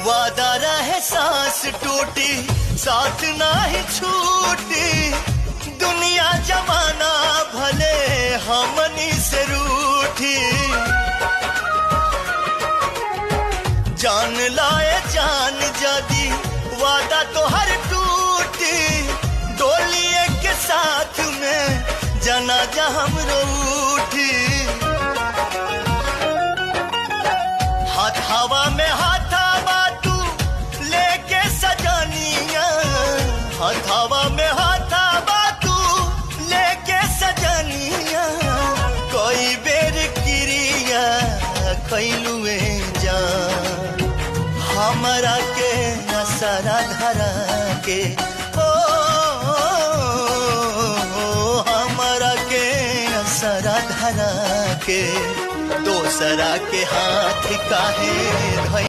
वादा रहे सांस टूटी साथ नाही छूटी, दुनिया जमाना भले हमनी से रूठी। जान लाए जान जदी वादा तो हर टूटी, डोलिए के साथ में जनाजा हमरो उठी। हाथ हवा में हाथावा तू लेके सजनिया, हाथ हवा में हाथावा तू लेके सजनिया। कोई बेर क्रिया कैलुए जान, हमरा के असरा धरा के हो, हमरा के असरा धरा के दोसरा के हाथ काहे धइल।